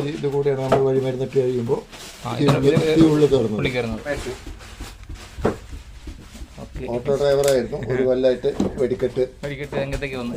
ഇത് കൂടെയാണ് നമ്മൾ വഴി മരുന്നിട്ട് കഴിയുമ്പോൾ ഉള്ളിൽ കയറുന്നത്. ഓട്ടോ ഡ്രൈവറായിരുന്നു, ഒരു കൊല്ലമായിട്ട് വെടിക്കെട്ട് രംഗത്തേക്ക് വന്നു.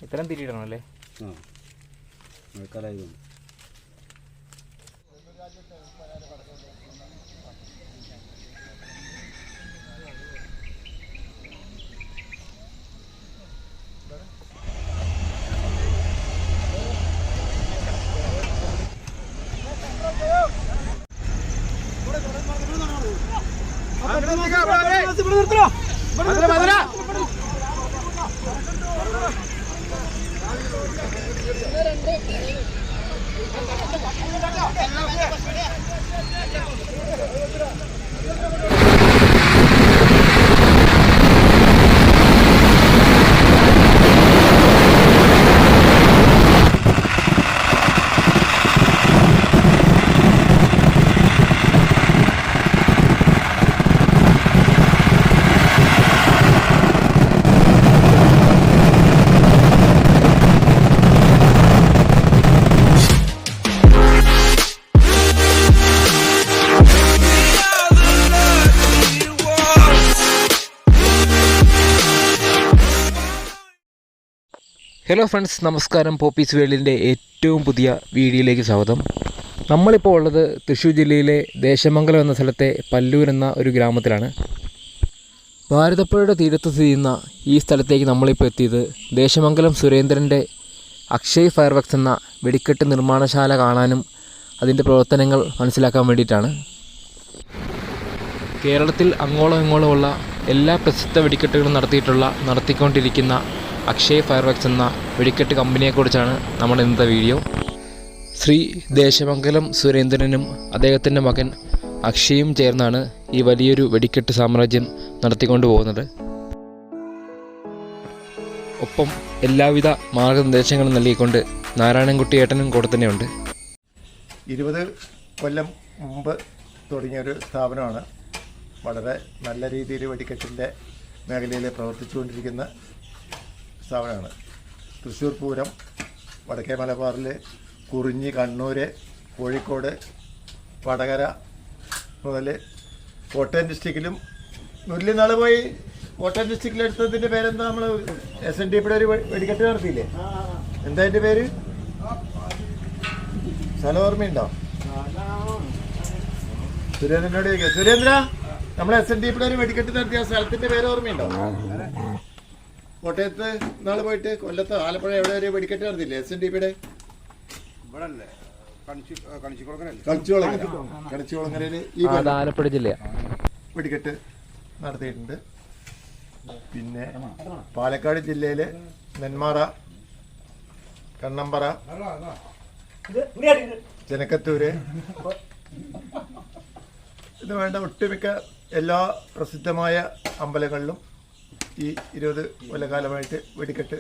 ഇത്രയും തിരിയിടണം അല്ലേ? ഹലോ ഫ്രണ്ട്സ്, നമസ്കാരം. പോപ്പീസ് വേൾഡിൻ്റെ ഏറ്റവും പുതിയ വീഡിയോയിലേക്ക് സ്വാഗതം. നമ്മളിപ്പോൾ ഉള്ളത് തൃശ്ശൂർ ജില്ലയിലെ ദേശമംഗലം എന്ന സ്ഥലത്തെ പല്ലൂർ എന്ന ഒരു ഗ്രാമത്തിലാണ്. ഭാരതപ്പുഴയുടെ തീരത്ത് സ്ഥിതി ചെയ്യുന്ന ഈ സ്ഥലത്തേക്ക് നമ്മളിപ്പോൾ എത്തിയത് ദേശമംഗലം സുരേന്ദ്രൻ്റെ അക്ഷയ് ഫയർവർക്സ് എന്ന വെടിക്കെട്ട് നിർമ്മാണശാല കാണാനും അതിൻ്റെ പ്രവർത്തനങ്ങൾ മനസ്സിലാക്കാൻ വേണ്ടിയിട്ടാണ്. കേരളത്തിൽ അങ്ങോളം ഇങ്ങോളമുള്ള എല്ലാ പ്രസിദ്ധ വെടിക്കെട്ടുകളും നടത്തിക്കൊണ്ടിരിക്കുന്ന അക്ഷയ് ഫയർവർക്സ് എന്ന വെടിക്കെട്ട് കമ്പനിയെക്കുറിച്ചാണ് നമ്മുടെ ഇന്നത്തെ വീഡിയോ. ശ്രീ ദേശമംഗലം സുരേന്ദ്രനും അദ്ദേഹത്തിൻ്റെ മകൻ അക്ഷയും ചേർന്നാണ് ഈ വലിയൊരു വെടിക്കെട്ട് സാമ്രാജ്യം നടത്തിക്കൊണ്ടു പോകുന്നത്. ഒപ്പം എല്ലാവിധ മാർഗനിർദ്ദേശങ്ങളും നൽകിക്കൊണ്ട് നാരായണൻകുട്ടി ഏട്ടനും കൂടെ തന്നെയുണ്ട്. 20 കൊല്ലം മുമ്പ് തുടങ്ങിയൊരു സ്ഥാപനമാണ്. വളരെ നല്ല രീതിയിൽ വെടിക്കെട്ടിൻ്റെ മേഖലയിൽ പ്രവർത്തിച്ചുകൊണ്ടിരിക്കുന്ന സ്ഥാപനമാണ്. തൃശ്ശൂർ പൂരം, വടക്കേ മലബാറിൽ കുറിഞ്ഞി, കണ്ണൂർ, കോഴിക്കോട്, വടകര മുതൽ കോട്ടയം ഡിസ്ട്രിക്റ്റിലും നുല്ലിനാൾ പോയി കോട്ടയം ഡിസ്ട്രിക്റ്റിലെടുത്തതിൻ്റെ പേരെന്താ? നമ്മൾ SNDP ഒരു വെടിക്കെട്ട് നടത്തിയില്ലേ? എന്താ അതിൻ്റെ പേര്? സ്ഥലം ഓർമ്മയുണ്ടോ? സുരേന്ദ്രനോട് ചോദിക്കുക. സുരേന്ദ്ര, നമ്മൾ SNDP ഒരു വെടിക്കെട്ട് നടത്തിയ സ്ഥലത്തിൻ്റെ പേര് ഓർമ്മയുണ്ടോ? കോട്ടയത്ത് നാളെ പോയിട്ട് കൊല്ലത്ത്, ആലപ്പുഴ എവിടെ ഒരു വെടിക്കെട്ട് നടത്തില്ലേ SNDP? കണിച്ചുകുളങ്ങരയിൽ ഈ ആലപ്പുഴ ജില്ല വെടിക്കെട്ട് നടത്തിയിട്ടുണ്ട്. പിന്നെ പാലക്കാട് ജില്ലയിൽ നെന്മാറ, കണ്ണമ്പറ, ജനക്കത്തൂര്, ഇത് വേണ്ട ഒട്ടുമിക്ക എല്ലാ പ്രസിദ്ധമായ അമ്പലങ്ങളിലും ഈ 20 കൊല്ലകാലമായിട്ട് വെടിക്കെട്ട്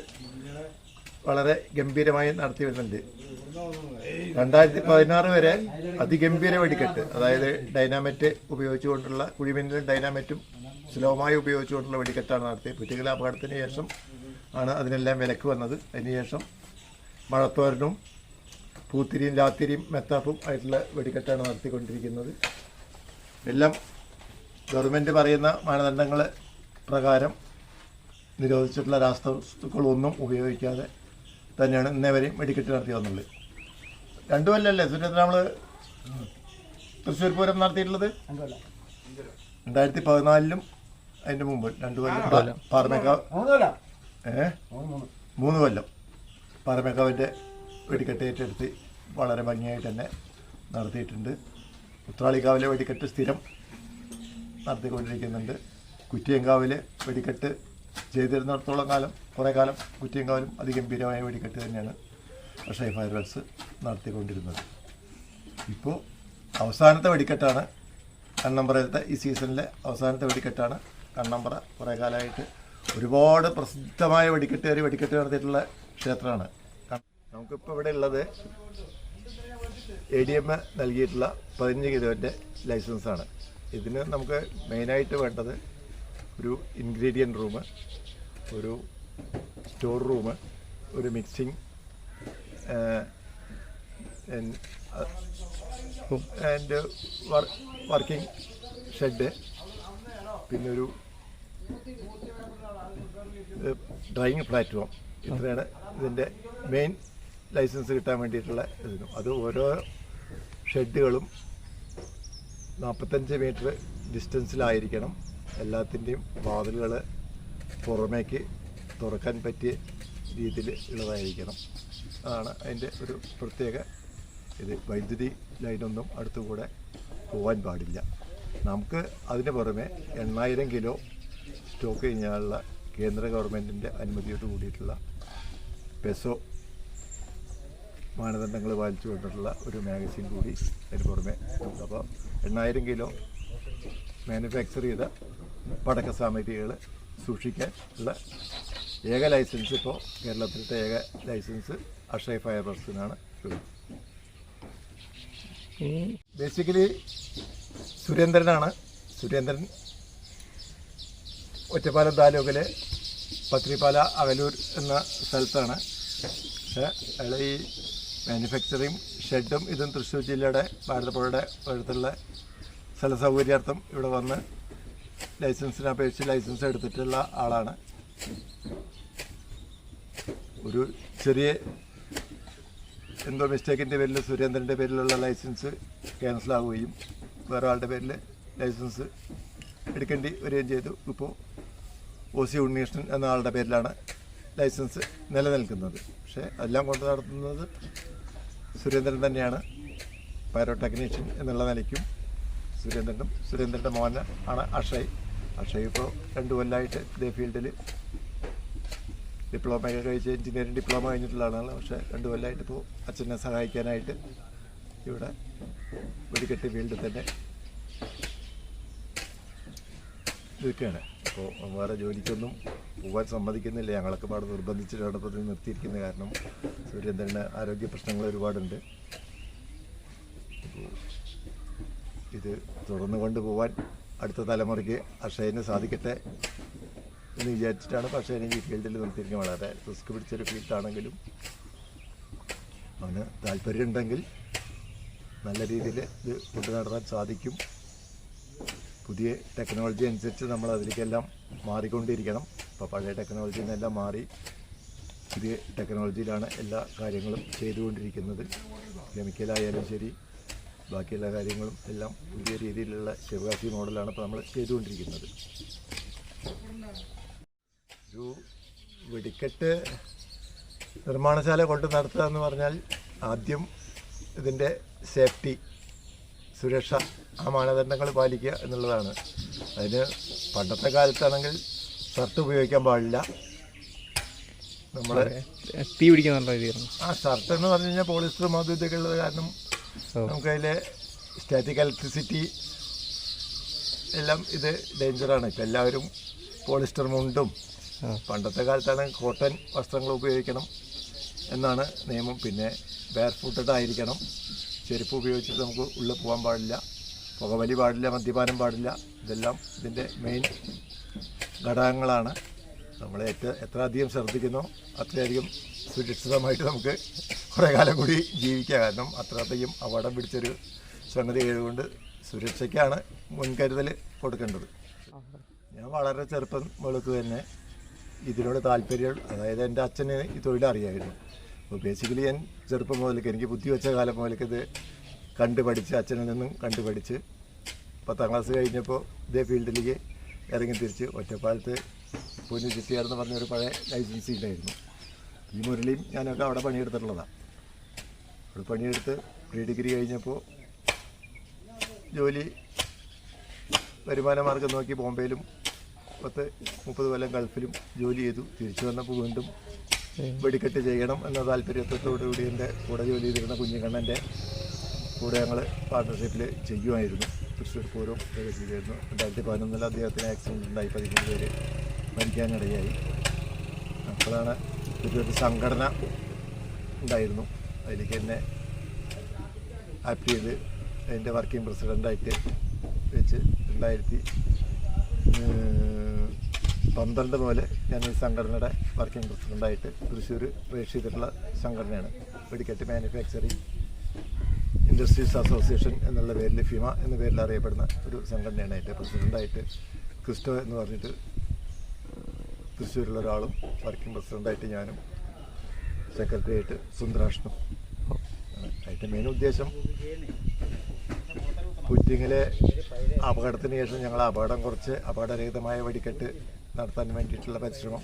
വളരെ ഗംഭീരമായി നടത്തി വരുന്നുണ്ട്. 2016 വരെ അതിഗംഭീര വെടിക്കെട്ട്, അതായത് ഡൈനാമൈറ്റ് ഉപയോഗിച്ചുകൊണ്ടുള്ള, കുഴിമിന്നലും ഡൈനാമൈറ്റും സുലഭമായി ഉപയോഗിച്ചുകൊണ്ടുള്ള വെടിക്കെട്ടാണ് നടത്തിയത്. കുറ്റികള അപകടത്തിന് ശേഷം ആണ് അതിനെല്ലാം വിലക്ക് വന്നത്. അതിനുശേഷം മഴത്തോരനും പൂത്തിരിയും ലാത്തിരിയും മെത്താപ്പും ആയിട്ടുള്ള വെടിക്കെട്ടാണ് നടത്തിക്കൊണ്ടിരിക്കുന്നത്. എല്ലാം ഗവൺമെൻറ് പറയുന്ന മാനദണ്ഡങ്ങൾ പ്രകാരം നിരോധിച്ചിട്ടുള്ള രാസവസ്തുക്കളൊന്നും ഉപയോഗിക്കാതെ തന്നെയാണ് ഇന്നേ വരെയും വെടിക്കെട്ട് നടത്തി വന്നുള്ളത്. 2 കൊല്ലമല്ലേ സുരേന്ദ്രൻ നമ്മൾ തൃശ്ശൂർ പൂരം നടത്തിയിട്ടുള്ളത്? 2014 അതിൻ്റെ മുമ്പ് 2 കൊല്ലം പാറമേക്കാവ് 3 കൊല്ലം പാറമേക്കാവിൻ്റെ വെടിക്കെട്ട് ഏറ്റെടുത്ത് വളരെ ഭംഗിയായിട്ട് തന്നെ നടത്തിയിട്ടുണ്ട്. ഉത്രാളിക്കാവിലെ വെടിക്കെട്ട് സ്ഥിരം നടത്തിക്കൊണ്ടിരിക്കുന്നുണ്ട്. കുറ്റിയങ്കാവിൽ വെടിക്കെട്ട് ചെയ്തിരുന്നിടത്തോളം കാലം, കുറേ കാലം കുറ്റിയങ്കാവിലും അതിഗംഭീരമായ വെടിക്കെട്ട് തന്നെയാണ് അക്ഷയ ഫയർവർക്സ് നടത്തിക്കൊണ്ടിരുന്നത്. ഇപ്പോൾ അവസാനത്തെ വെടിക്കെട്ടാണ് കണ്ണമ്പറത്തെ, ഈ സീസണിലെ അവസാനത്തെ വെടിക്കെട്ടാണ് കണ്ണമ്പറ. കുറേ കാലമായിട്ട് ഒരുപാട് പ്രസിദ്ധമായ വെടിക്കെട്ട് നടത്തിയിട്ടുള്ള ക്ഷേത്രമാണ്. നമുക്കിപ്പോൾ ഇവിടെ ഉള്ളത് ADM നൽകിയിട്ടുള്ള 15 കിലോൻ്റെ ലൈസൻസാണ്. ഇതിന് നമുക്ക് മെയിനായിട്ട് വേണ്ടത് ഒരു ഇൻഗ്രീഡിയൻറ്റ് റൂം, ഒരു സ്റ്റോർ റൂം, ഒരു മിക്സിംഗ് ആൻഡ് വർക്കിംഗ് ഷെഡ്, പിന്നെ ഒരു ഡ്രൈയിങ് പ്ലാറ്റ്ഫോം. ഇത്രയാണ് ഇതിൻ്റെ മെയിൻ ലൈസൻസ് കിട്ടാൻ വേണ്ടിയിട്ടുള്ള ഇതിനും. അത് ഓരോ ഷെഡുകളും 45 മീറ്റർ ഡിസ്റ്റൻസിലായിരിക്കണം. എല്ലാത്തിൻ്റെയും വാതിലുകൾ പുറമേക്ക് തുറക്കാൻ പറ്റിയ രീതിയിൽ ഉള്ളതായിരിക്കണം. അതാണ് അതിൻ്റെ ഒരു പ്രത്യേക ഇത്. വൈദ്യുതി ലൈനൊന്നും അടുത്തുകൂടെ പോകാൻ പാടില്ല. നമുക്ക് അതിന് പുറമെ 8000 കിലോ സ്റ്റോക്ക് ചെയ്യാനുള്ള കേന്ദ്ര ഗവൺമെൻറ്റിൻ്റെ അനുമതിയോട് കൂടിയിട്ടുള്ള പെസോ മാനദണ്ഡങ്ങൾ പാലിച്ചു കൊണ്ടിട്ടുള്ള ഒരു മാഗസിൻ കൂടി അതിന് പുറമെ ഉണ്ട്. അപ്പോൾ 8000 കിലോ മാനുഫാക്ചർ ചെയ്ത പടക്ക സാമഗ്രികൾ സൂക്ഷിക്കാൻ ഉള്ള ഏക ലൈസൻസ് ഇപ്പോൾ കേരളത്തിലത്തെ ഏക ലൈസൻസ് അക്ഷയ ഫയർവർക്സിനാണ് ഉള്ളത്. ബേസിക്കലി സുരേന്ദ്രനാണ്. സുരേന്ദ്രൻ ഒറ്റപ്പാലം താലൂക്കിലെ പത്രിപ്പാല അകലൂർ എന്ന സ്ഥലത്താണ്. പക്ഷേ അയാൾ ഈ മാനുഫാക്ചറിങ് ഷെഡും ഇതും തൃശ്ശൂർ ജില്ലയുടെ ഭാരതപ്പുഴയുടെ അടുത്തുള്ള സ്ഥല സൗകര്യാർത്ഥം ഇവിടെ വന്ന് ലൈസൻസിന് അപേക്ഷിച്ച് ലൈസൻസ് എടുത്തിട്ടുള്ള ആളാണ്. ഒരു ചെറിയ എന്തോ മിസ്റ്റേക്കിൻ്റെ പേരിൽ സുരേന്ദ്രൻ്റെ പേരിലുള്ള ലൈസൻസ് ക്യാൻസലാവുകയും വേറെ ആളുടെ പേരിൽ ലൈസൻസ് എടുക്കേണ്ടി വരികയും ചെയ്തു. ഇപ്പോൾ OC ഉണ്ണീഷ്ണൻ എന്ന ആളുടെ പേരിലാണ് ലൈസൻസ് നിലനിൽക്കുന്നത്. പക്ഷേ എല്ലാം കൊണ്ട് നടത്തുന്നത് സുരേന്ദ്രൻ തന്നെയാണ്. പൈറോ ടെക്നീഷ്യൻ എന്നുള്ള നിലയ്ക്കും സുരേന്ദ്രൻ്റെ മോൻ ആണ് അക്ഷയ്. ഇപ്പോൾ 2 കൊല്ലമായിട്ട് ഇതേ ഫീൽഡിൽ ഡിപ്ലോമയൊക്കെ കഴിച്ച് എഞ്ചിനീയറിംഗ് ഡിപ്ലോമ കഴിഞ്ഞിട്ടുള്ള ആളാണ്. പക്ഷേ 2 കൊല്ലമായിട്ട് ഇപ്പോൾ അച്ഛനെ സഹായിക്കാനായിട്ട് ഇവിടെ വെടിക്കെട്ട് ഫീൽഡിൽ തന്നെ നിൽക്കുകയാണ്. അപ്പോൾ വേറെ ജോലിക്കൊന്നും പോകാൻ സമ്മതിക്കുന്നില്ല. ഞങ്ങളൊക്കെ പാട് നിർബന്ധിച്ചിട്ടാണ് ഇപ്പോൾ നിർത്തിയിരിക്കുന്നത്. കാരണം സുരേന്ദ്രന് ആരോഗ്യ പ്രശ്നങ്ങൾ ഒരുപാടുണ്ട്. അപ്പോൾ ഇത് തുടർന്ന് കൊണ്ടുപോകാൻ അടുത്ത തലമുറയ്ക്ക് അക്ഷയന് സാധിക്കട്ടെ എന്ന് വിചാരിച്ചിട്ടാണ്. പക്ഷേ എനിക്ക് ഈ ഫീൽഡിൽ നിർത്തിയിരിക്കുന്നത്. വളരെ റിസ്ക് പിടിച്ചൊരു ഫീൽഡാണെങ്കിലും അവന് താല്പര്യമുണ്ടെങ്കിൽ നല്ല രീതിയിൽ ഇത് കൊണ്ടു നടത്താൻ സാധിക്കും. പുതിയ ടെക്നോളജി അനുസരിച്ച് നമ്മൾ അതിലേക്കെല്ലാം മാറിക്കൊണ്ടിരിക്കണം. ഇപ്പോൾ പഴയ ടെക്നോളജിയിൽ നിന്നെല്ലാം മാറി പുതിയ ടെക്നോളജിയിലാണ് എല്ലാ കാര്യങ്ങളും ചെയ്തുകൊണ്ടിരിക്കുന്നത്. കെമിക്കലായാലും ശരി, ബാക്കിയുള്ള കാര്യങ്ങളും എല്ലാം പുതിയ രീതിയിലുള്ള ശിവകാശി മോഡലാണ് ഇപ്പോൾ നമ്മൾ ചെയ്തുകൊണ്ടിരിക്കുന്നത്. ഒരു വെടിക്കെട്ട് നിർമ്മാണശാല കൊണ്ട് നടത്തുക എന്ന് പറഞ്ഞാൽ ആദ്യം ഇതിൻ്റെ സേഫ്റ്റി, സുരക്ഷ, ആ മാനദണ്ഡങ്ങൾ പാലിക്കുക എന്നുള്ളതാണ്. അതിന് പണ്ടത്തെ കാലത്താണെങ്കിൽ ഷർട്ട് ഉപയോഗിക്കാൻ പാടില്ല. നമ്മളെ തീ പിടിക്കുന്ന രീതിയാണ്. ആ ഷർട്ട് എന്ന് പറഞ്ഞു കഴിഞ്ഞാൽ പോളിസ്റ്റർ ഇതൊക്കെ ഉള്ളത് കാരണം നമുക്കതിലെ സ്റ്റാറ്റിക് ഇലക്ട്രിസിറ്റി എല്ലാം ഇത് ഡേഞ്ചറാണ്. ഇപ്പം എല്ലാവരും പോളിസ്റ്റർ മുണ്ടും, പണ്ടത്തെ കാലത്താണ് കോട്ടൺ വസ്ത്രങ്ങൾ ഉപയോഗിക്കണം എന്നാണ് നിയമം. പിന്നെ ബെയർ ഫൂട്ടഡ് ആയിരിക്കണം. ചെരുപ്പ് ഉപയോഗിച്ചിട്ട് നമുക്ക് ഉള്ളിൽ പോകാൻ പാടില്ല. പുകവലി പാടില്ല, മദ്യപാനം പാടില്ല. ഇതെല്ലാം ഇതിൻ്റെ മെയിൻ ഘടകങ്ങളാണ്. നമ്മൾ എത്ര അധികം ശ്രദ്ധിക്കുന്നോ അത്രയധികം സുരക്ഷിതമായിട്ട് നമുക്ക് കുറേ കാലം കൂടി ജീവിക്കാം. കാരണം അത്രയധികം അപകടം പിടിച്ചൊരു സംഗതി ആയതുകൊണ്ട് സുരക്ഷയ്ക്കാണ് മുൻകരുതൽ കൊടുക്കേണ്ടത്. ഞാൻ വളരെ ചെറുപ്പം മുതൽക്ക് തന്നെ ഇതിനോട് താല്പര്യം, അതായത് എൻ്റെ അച്ഛന് ഈ തൊഴിലറിയായിരുന്നു. അപ്പോൾ ബേസിക്കലി ഞാൻ ചെറുപ്പം മുതലേക്ക്, എനിക്ക് ബുദ്ധി വെച്ച കാലം മുതലേക്ക് ഇത് കണ്ടുപഠിച്ച്, അച്ഛനിൽ നിന്നും കണ്ടുപഠിച്ച് 10ാം ക്ലാസ് കഴിഞ്ഞപ്പോൾ ഇതേ ഫീൽഡിലേക്ക് ഇറങ്ങി തിരിച്ച് ഒറ്റപ്പാലത്ത് പൊന്നു ചിറ്റിയാർ എന്ന് പറഞ്ഞൊരു പഴയ ലൈസൻസി ഉണ്ടായിരുന്നു. ഈ മുരളിയും ഞാനൊക്കെ അവിടെ പണിയെടുത്തിട്ടുള്ളതാണ്. അവിടെ പണിയെടുത്ത് പ്രീ ഡിഗ്രി കഴിഞ്ഞപ്പോൾ ജോലി വരുമാന മാർഗം നോക്കി ബോംബെയിലും 10-30 കൊല്ലം ഗൾഫിലും ജോലി ചെയ്തു. തിരിച്ചു വന്നപ്പോൾ വീണ്ടും വെടിക്കെട്ട് ചെയ്യണം എന്ന താല്പര്യത്തോടുകൂടി എൻ്റെ കൂടെ ജോലി ചെയ്തിരുന്ന കുഞ്ഞിക്കണ്ണൻ്റെ കൂടെ ഞങ്ങൾ പാർട്ട്ണർഷിപ്പിൽ ചെയ്യുമായിരുന്നു. തൃശ്ശൂർ പൂരം ചെയ്തിരുന്നു. 2011 അദ്ദേഹത്തിന് ആക്സിഡൻ്റ് ഉണ്ടായി. 13 പേര് മരിക്കാനിടയായി. അപ്പോഴാണ് ഒരു സംഘടന ഉണ്ടായിരുന്നു, അതിലേക്ക് എന്നെ ആക്ട് ചെയ്ത് അതിൻ്റെ വർക്കിംഗ് പ്രസിഡൻ്റായിട്ട് വെച്ച് 2012 മുതൽ ഞാൻ ഈ സംഘടനയുടെ വർക്കിംഗ് പ്രസിഡൻ്റായിട്ട് തൃശ്ശൂർ രജിസ്റ്റർ ചെയ്തിട്ടുള്ള സംഘടനയാണ്. വെടിക്കെട്ട് മാനുഫാക്ചറിങ് ഇൻഡസ്ട്രീസ് അസോസിയേഷൻ എന്നുള്ള പേരിൽ, ഫിമ എന്ന പേരിൽ അറിയപ്പെടുന്ന ഒരു സംഘടനയാണ്. അതിൻ്റെ പ്രസിഡൻ്റായിട്ട് ക്രിസ്റ്റോ എന്ന് പറഞ്ഞിട്ട് തൃശ്ശൂരിലുള്ള ഒരാളും, വർക്കിംഗ് പ്രസിഡൻ്റായിട്ട് ഞാനും, സെക്രട്ടറി ആയിട്ട് സുന്ദരാഷ്ണും. അതിൻ്റെ മെയിൻ ഉദ്ദേശം പുറ്റിങ്ങിലെ അപകടത്തിന് ശേഷം ഞങ്ങൾ അപകടം കുറച്ച് അപകടരഹിതമായ വെടിക്കെട്ട് നടത്താൻ വേണ്ടിയിട്ടുള്ള പരിശ്രമം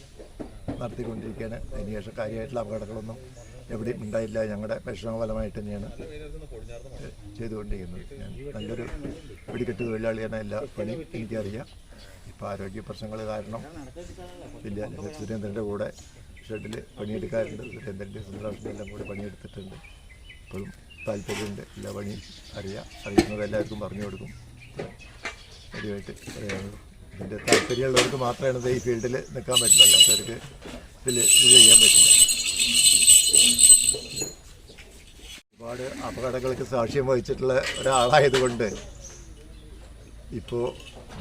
നടത്തിക്കൊണ്ടിരിക്കുകയാണ്. അതിനുശേഷം കാര്യമായിട്ടുള്ള അപകടങ്ങളൊന്നും എവിടെയും ഉണ്ടായില്ല. ഞങ്ങളുടെ പരിശ്രമ ഫലമായിട്ട് തന്നെയാണ് ചെയ്തുകൊണ്ടിരിക്കുന്നത്. ഞാൻ നല്ലൊരു വെടിക്കെട്ട് തൊഴിലാളിയാണ്, എല്ലാ പണിയും എനിക്കറിയാം. ഇപ്പോൾ ആരോഗ്യ പ്രശ്നങ്ങൾ കാരണം ഇല്ല. സുരേന്ദ്രൻ്റെ കൂടെ ഷെഡിൽ പണിയെടുക്കാറുണ്ട്. സുരേന്ദ്രൻ്റെ സുന്ദരാഷ്ട്രം എല്ലാം കൂടി പണിയെടുത്തിട്ടുണ്ട്. ഇപ്പോഴും താല്പര്യമുണ്ട്, എല്ലാ പണിയും അറിയുന്നത് എല്ലാവർക്കും പറഞ്ഞു കൊടുക്കും. കാര്യമായിട്ട് ഇതിൻ്റെ താല്പര്യമുള്ളവർക്ക് മാത്രമാണ് ഈ ഫീൽഡിൽ നിൽക്കാൻ പറ്റില്ല, അല്ലാത്തവർക്ക് ഇതിൽ ഇത് ചെയ്യാൻ പറ്റില്ല. ഒരുപാട് അപകടങ്ങൾക്ക് സാക്ഷ്യം വഹിച്ചിട്ടുള്ള ഒരാളായതുകൊണ്ട് ഇപ്പോൾ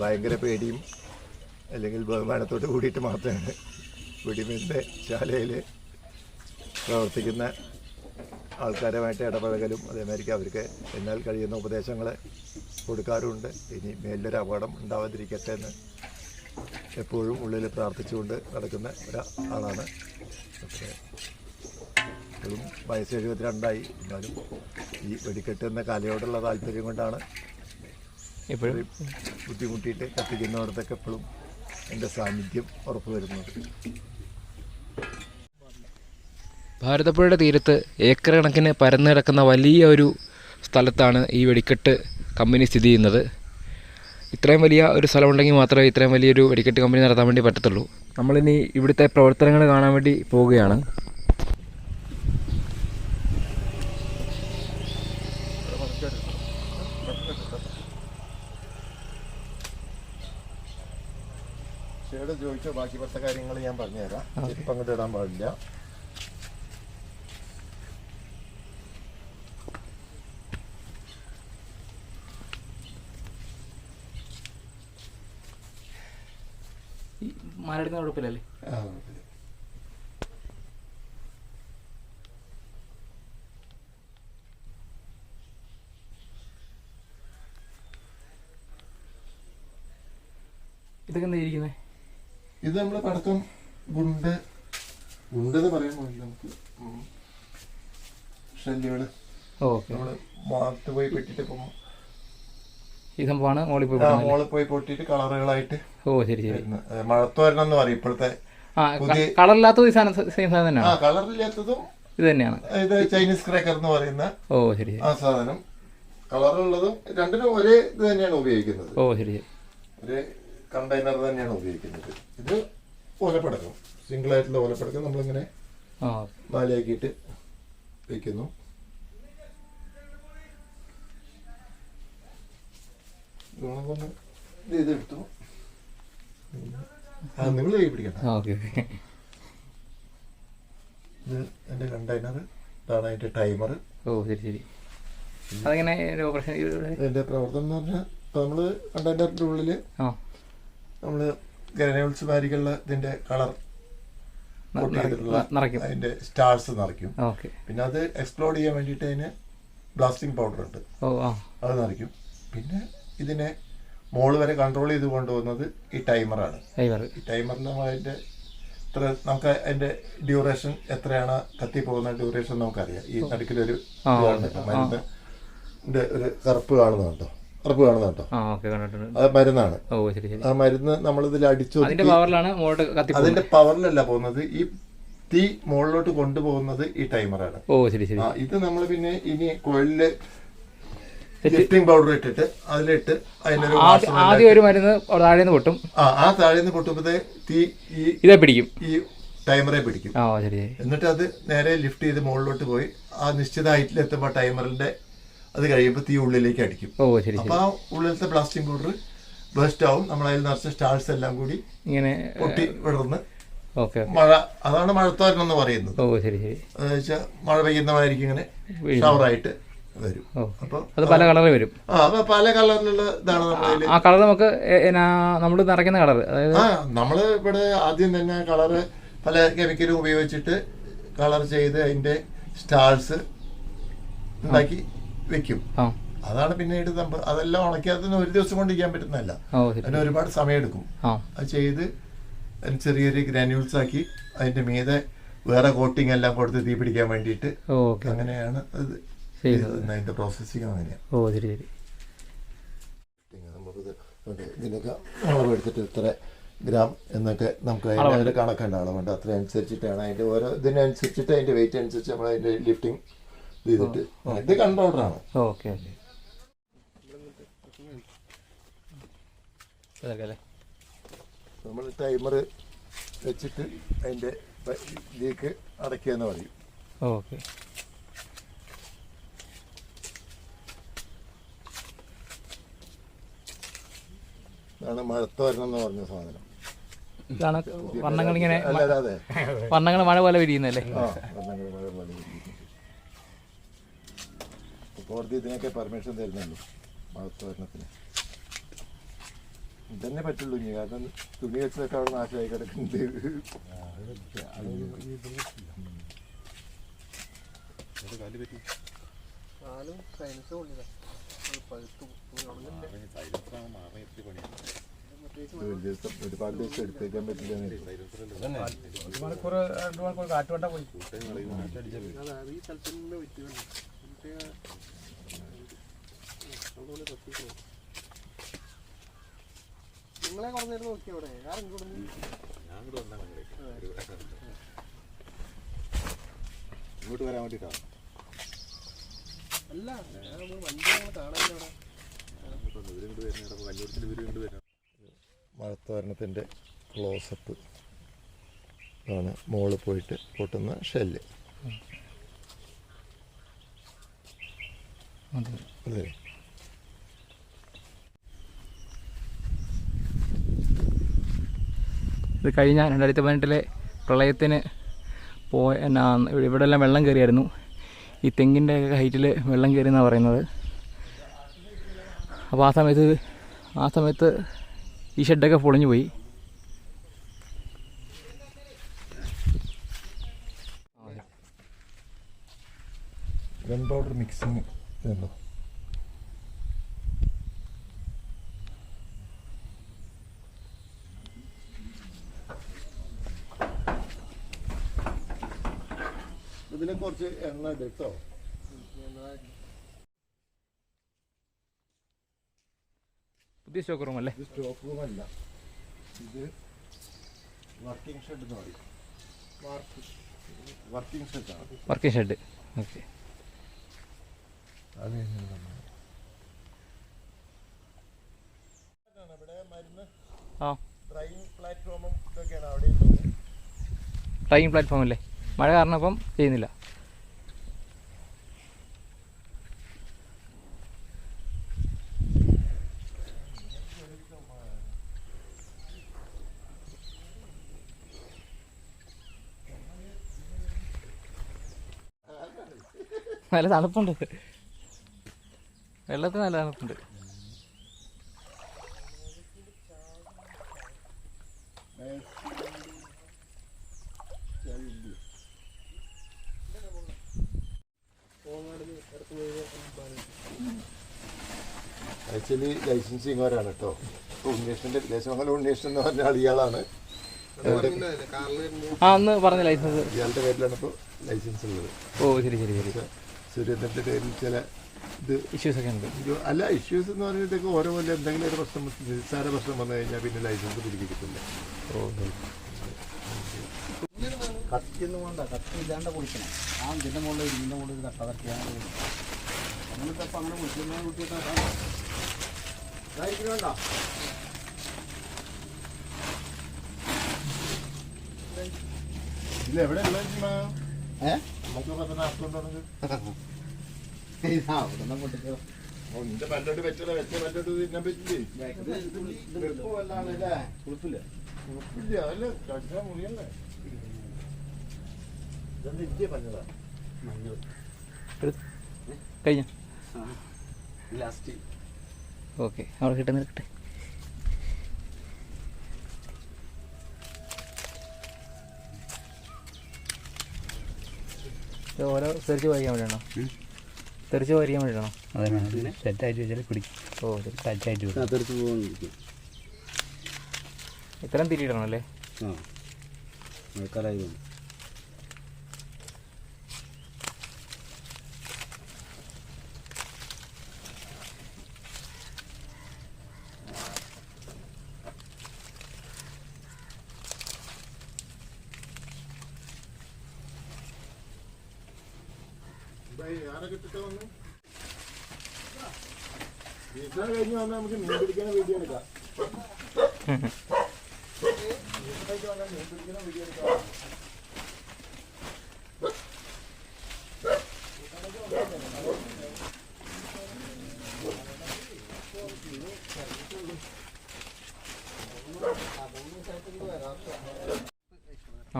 ഭയങ്കര പേടിയും അല്ലെങ്കിൽ ബഹുമാനത്തോട് കൂടിയിട്ട് മാത്രമാണ് വെടിമരുന്ന് ശാലയിൽ പ്രവർത്തിക്കുന്ന ആൾക്കാരുമായിട്ട് ഇടപഴകലും അതേമാതിരിക്ക് അവർക്ക് എന്നാൽ കഴിയുന്ന ഉപദേശങ്ങൾ കൊടുക്കാറുമുണ്ട്. ഇനി മേലൊരു അപകടം ഉണ്ടാവാതിരിക്കട്ടെ എന്ന് എപ്പോഴും ഉള്ളിൽ പ്രാർത്ഥിച്ചുകൊണ്ട് നടക്കുന്ന ഒരാളാണ്. പക്ഷേ ഇപ്പോഴും വയസ്സ് 72 എന്നാലും ഈ വെടിക്കെട്ട് എന്ന കലയോടുള്ള താല്പര്യം കൊണ്ടാണ് എപ്പോഴും ബുദ്ധിമുട്ടിയിട്ട് കത്തിക്കുന്നിടത്തൊക്കെ എപ്പോഴും എൻ്റെ സാന്നിധ്യം ഉറപ്പുവരുന്നത്. ഭാരതപ്പുഴയുടെ തീരത്ത് ഏക്കർ കണക്കിന് പരന്നു കിടക്കുന്ന വലിയ ഒരു സ്ഥലത്താണ് ഈ വെടിക്കെട്ട് കമ്പനി സ്ഥിതി ചെയ്യുന്നത്. ഇത്രയും വലിയ ഒരു സ്ഥലമുണ്ടെങ്കിൽ മാത്രമേ ഇത്രയും വലിയൊരു വെടിക്കെട്ട് കമ്പനി നടത്താൻ വേണ്ടി പറ്റത്തുള്ളൂ. നമ്മളിനി ഇവിടുത്തെ പ്രവർത്തനങ്ങൾ കാണാൻ വേണ്ടി പോവുകയാണ്. ചോദിച്ചോ, ബാക്കി പത്ത കാര്യങ്ങൾ ഞാൻ പറഞ്ഞുതരാം. ഇപ്പം അങ്ങോട്ട് ഇടാൻ പാടില്ല. മാലെടുക്കുന്ന കുഴപ്പമില്ലല്ലേ? ഇതൊക്കെ എന്താ ഇരിക്കുന്നത്? ഇത് നമ്മൾ പടക്കം ഗുണ്ടെന്ന് പറയുമ്പോൾ നമുക്ക് ഷെല്ലുകൾ നമ്മൾ മാത്ത് പോയി പെട്ടിട്ട് ഇപ്പം ഈ സംഭവമാണ് മോളിൽ പോയി പൊട്ടിയിട്ട് കളറുകളായിട്ട്. ഓ ശരി ശരി. മഴത്തോരണം എന്ന് പറയും ഇപ്പോഴത്തെ. കളറില്ലാത്തത് സെയിം സാധനം തന്നെയാണ്. കളറില്ലാത്തതും ഇത് തന്നെയാണ്. ഇത് ചൈനീസ് ക്രാക്കർ എന്ന് പറയുന്ന ഓ ശരി ആ സാധനം. കളറുള്ളതും രണ്ടിനും ഒരേ ഇത് തന്നെയാണ് ഉപയോഗിക്കുന്നത്. ഓ ശരി. ഒരേ കണ്ടെയ്നർ തന്നെയാണ് ഉപയോഗിക്കുന്നത്. ഇത് ഓലപ്പടക്കം, സിംഗിൾ ആയിട്ടുള്ള ഓലപ്പടക്കം നമ്മളിങ്ങനെ മാലയാക്കിയിട്ട് വയ്ക്കുന്നു. ഇതെടുത്തു. നിങ്ങൾ കൈ പിടിക്കണം. ഇത് എൻ്റെ കണ്ടെയ്നർ, ഇതാണ് അതിൻ്റെ ടൈമർ. ഓ ശരി ശരി. അതെങ്ങനെ എൻ്റെ പ്രവർത്തനം എന്ന് പറഞ്ഞാൽ നമ്മൾ കണ്ടെയ്നറിൻ്റെ ഉള്ളിൽ നമ്മൾ ഗ്രനേഡ്സ് മാരിക്കുള്ള ഇതിൻ്റെ കളർ അതിൻ്റെ സ്റ്റാർസ് നിറയ്ക്കും. പിന്നെ അത് എക്സ്പ്ലോഡ് ചെയ്യാൻ വേണ്ടിയിട്ട് അതിന് ബ്ലാസ്റ്റിംഗ് പൗഡർ ഉണ്ട്, അത് നിറയ്ക്കും. പിന്നെ ഇതിനെ മോള് വരെ കൺട്രോൾ ചെയ്ത് കൊണ്ടുപോകുന്നത് ഈ ടൈമറാണ്. ഈ ടൈമറിൽ നമ്മൾ അതിൻ്റെ നമുക്ക് അതിൻ്റെ ഡ്യൂറേഷൻ എത്രയാണ് കത്തിപ്പോകുന്ന ഡ്യൂറേഷൻ നമുക്കറിയാം. ഈ നടുക്കിലൊരു മരുന്നിൻ്റെ ഒരു കറുപ്പ് കാണുന്നുണ്ടോ? അത് മരുന്നാണ്. ആ മരുന്ന് നമ്മളിതിൽ അടിച്ചു, അതിന്റെ പവറിലല്ല പോകുന്നത്, ഈ തീ മുകളിലോട്ട് കൊണ്ടുപോകുന്നത് ഈ ടൈമറാണ്. ഇത് നമ്മൾ പിന്നെ ഇനി കോയിലില് ലിഫ്റ്റിംഗ് പൗഡർ ഇട്ടിട്ട് അതിലിട്ട് അതിനൊരു താഴേന്ന് പൊട്ടും. ആ താഴേന്ന് പൊട്ടുമ്പോഴത്തെ തീ ഇതേ പിടിക്കും, ഈ ടൈമറെ പിടിക്കും. എന്നിട്ട് അത് നേരെ ലിഫ്റ്റ് ചെയ്ത് മുകളിലോട്ട് പോയി ആ നിശ്ചിത ഹൈറ്റിലെത്തുമ്പോൾ ടൈമറിന്റെ അത് കഴിയുമ്പോൾ തീ ഉള്ളിലേക്ക് അടിക്കും. അപ്പൊ ആ ഉള്ളിലത്തെ ബ്ലാസ്റ്റിംഗ് പൗഡർ ബേസ്റ്റ് ആവും. നമ്മളതിൽ നിറച്ച സ്റ്റാർസ് എല്ലാം കൂടി ഇങ്ങനെ പൊട്ടി വിടർന്ന് ഓക്കെ മഴ, അതാണ് മഴത്തോരണം എന്ന് പറയുന്നത്. ഓ ശരി ശരി. അതെന്ന് വെച്ചാൽ മഴ പെയ്യുന്നതായിരിക്കും ഇങ്ങനെ ഷവറായിട്ട് വരും. അപ്പോൾ അത് പല കളറിൽ വരും. അപ്പോൾ പല കളറിലുള്ള ഇതാണ് നമ്മളതിൽ. ആ കളർ നമുക്ക് നമ്മൾ നിറയ്ക്കുന്ന കളർ, അതായത് നമ്മൾ ഇവിടെ ആദ്യം തന്നെ കളറ് പല കെമിക്കലും ഉപയോഗിച്ചിട്ട് കളർ ചെയ്ത് അതിൻ്റെ സ്റ്റാർസ് ഉണ്ടാക്കി വെക്കും. അതാണ് പിന്നീട് അതെല്ലാം ഉണക്കാതെ ഒരു ദിവസം കൊണ്ട് ചെയ്യാൻ പറ്റുന്നതല്ല, അതിന് ഒരുപാട് സമയമെടുക്കും. അത് ചെയ്ത് അതിന് ചെറിയൊരു ഗ്രാനുവൽസ് ആക്കി അതിൻ്റെ മീതെ വേറെ കോട്ടിങ് എല്ലാം കൊടുത്ത് തീ പിടിക്കാൻ വേണ്ടിയിട്ട് അങ്ങനെയാണ് അത് അതിൻ്റെ പ്രോസസ്സിങ് അങ്ങനെയാണ്. ഓ ശരി ശരി. നമുക്കിത് ഇതിനൊക്കെ അളവെടുത്തിട്ട് ഇത്ര ഗ്രാം എന്നൊക്കെ നമുക്ക് അതിൻ്റെ കണക്കുണ്ട്, അളവുണ്ട്. അത്ര അനുസരിച്ചിട്ടാണ് അതിൻ്റെ ഓരോ ഇതിനനുസരിച്ചിട്ട് അതിൻ്റെ വെയിറ്റ് അനുസരിച്ച് നമ്മൾ അതിൻ്റെ ലിഫ്റ്റിംഗ് ചെയ്തിട്ട് ഇത് കൺട്രോളറാണ്. Okay okay. നമ്മൾ ടൈമർ വെച്ചിട്ട് അതിൻ്റെ ഇതിലേക്ക് അടയ്ക്കുക എന്ന് പറയും. ഓക്കെ. ഇതാണ് മഴത്തോരണം എന്ന് പറഞ്ഞ സാധനം. ഇതാണ് വർണ്ണങ്ങൾ ഇങ്ങനെ അല്ലാതെ വർണ്ണങ്ങൾ മഴ പോലെ വിരിയുന്നല്ലേ? വർണ്ണങ്ങൾ മഴ പോലെ വിരിയുന്നത്. കോടതി ഇതിനൊക്കെ പെർമിഷൻ തരുന്നുള്ളൂ മഴത്തോരണത്തിന്. ഇതന്നെ പറ്റുള്ളൂ ഇനി, കാരണം തുണി വെച്ചതൊക്കെ അവിടെ നാശമായി കിടക്കുന്നുണ്ട്. ഒരുപാട് ദിവസം എടുത്തേക്കാൻ പറ്റില്ല. നിങ്ങളെ കുറഞ്ഞിട്ട് നോക്കിയ അവിടെ ഇങ്ങോട്ട് വരാൻ വേണ്ടിയിട്ടാണ്. അല്ല വണ്ടി കാണാൻ മഴത്തോരണത്തിൻ്റെ ക്ലോസപ്പ് ആണ് മുകളിൽ പോയിട്ട് പൊട്ടുന്ന ഷെല്ല്. അതെ. ഇത് കഴിഞ്ഞ 2018 പ്രളയത്തിന് ഇവിടെ എല്ലാം വെള്ളം കയറിയായിരുന്നു. ഈ തെങ്ങിൻ്റെ ഹൈറ്റിൽ വെള്ളം കയറിയെന്നാണ് പറയുന്നത്. അപ്പോൾ ആ സമയത്ത് ഈ ഷെഡൊക്കെ പൊളിഞ്ഞു പോയി. ഗൺ പൗഡർ മിക്സിങ് ഇതുണ്ടോ? ഇതിനെ കുറച്ച് എണ്ണ എടുത്തോ. പുതിയ സ്റ്റോക്ക് റൂം അല്ലേ? ഇത് സ്റ്റോക്ക് റൂം അല്ല, ഇത് വർക്കിംഗ് ഷെഡ് എന്ന് പറയും. വർക്കിംഗ് ഷെഡാണ്. Working shed. ഓക്കെ. ഇവിടെ മരുന്ന് ഡ്രൈയിങ് പ്ലാറ്റ്ഫോമും ഇതൊക്കെയാണ് അവിടെ. ഡ്രൈയിങ് പ്ലാറ്റ്ഫോം അല്ലേ? മഴ കാരണം ഇപ്പം ചെയ്യുന്നില്ല. നല്ല തണുപ്പുണ്ട്, വെള്ളത്തിന് നല്ല തണുപ്പുണ്ട്. ആക്ച്വലി ലൈസൻസിങ്ങോരാണ് കേട്ടോ. ഉണ്ണീഷിന്റെ ദേശമംഗലം ഉണ്ണീഷൻ എന്ന് പറഞ്ഞ ഇയാളാണ്. അന്ന് പറഞ്ഞ ലൈസൻസ് ഇയാളുടെ പേരിലാണ് ഇപ്പോൾ ലൈസൻസ് ഉള്ളത്. ഓ ശരി ശരി ശരി. സുരേന്ദ്രന്റെ പേരിൽ ചില ഇത് ഇഷ്യൂസ് ഒക്കെ ഉണ്ട്. അല്ല, ഇഷ്യൂസ് എന്ന് പറഞ്ഞിട്ടൊക്കെ ഓരോ പോലെ എന്തെങ്കിലും ഒരു പ്രശ്നം, നിസ്സാര പ്രശ്നം വന്നു കഴിഞ്ഞാൽ പിന്നെ ലൈസൻസ് തിരികെ കിട്ടില്ല. കത്തിയൊന്നും വേണ്ട, കത്തി ഇല്ലാണ്ട് കുളിക്കണം. ആ ഇതിൻ്റെ മുകളിൽ ഇതിൻ്റെ മുകളിൽ കട്ട കത്തിയാണ് അങ്ങനത്തെ. അപ്പം അങ്ങനെ കുളിക്കുന്ന കുട്ടിയൊക്കെ വേണ്ട. ഇല്ല എവിടെ ഉള്ളത്? ഇതാ പൊട്ടിക്കോ. നിന്റെ പല്ലോട്ട് വെച്ചത് വെച്ച പല്ലോട്ട് തിന്നാൻ പറ്റില്ലേ? കുഴപ്പമില്ല. കുഴപ്പമില്ല, അതല്ലേ കഴിച്ചാൽ മുറിയല്ലേ? ഇതെന്താ ഇന്ത്യ പറഞ്ഞതാ? മഞ്ഞൾ കഴിഞ്ഞ ലാസ്റ്റ്. ഓക്കെ, അവിടെ കിട്ടുന്ന കിട്ടെ. ഓരോ തെറിച്ച് വായിക്കാൻ വേണ്ടിയാണോ? തെറിച്ച് വായിക്കാൻ വേണ്ടിയാണോ? അതെ, സെറ്റായിട്ട് വെച്ചാൽ പിടിക്കും. ഓ, ടച്ചായിട്ട് അതെടുത്ത് പോകാൻ. ഇത്രയും തിരിയിടണം അല്ലേ? ആ, മഴക്കാലമായതുകൊണ്ട്. ഞാനൊക്കെ ഇട്ടിട്ട് വന്നു കഴിഞ്ഞ് വന്നാൽ നമുക്ക് മീൻ പിടിക്കുന്ന വീഡിയോ എടുക്കാം. മീൻ പിടിക്കുന്ന വീഡിയോ എടുക്കാം. ആ,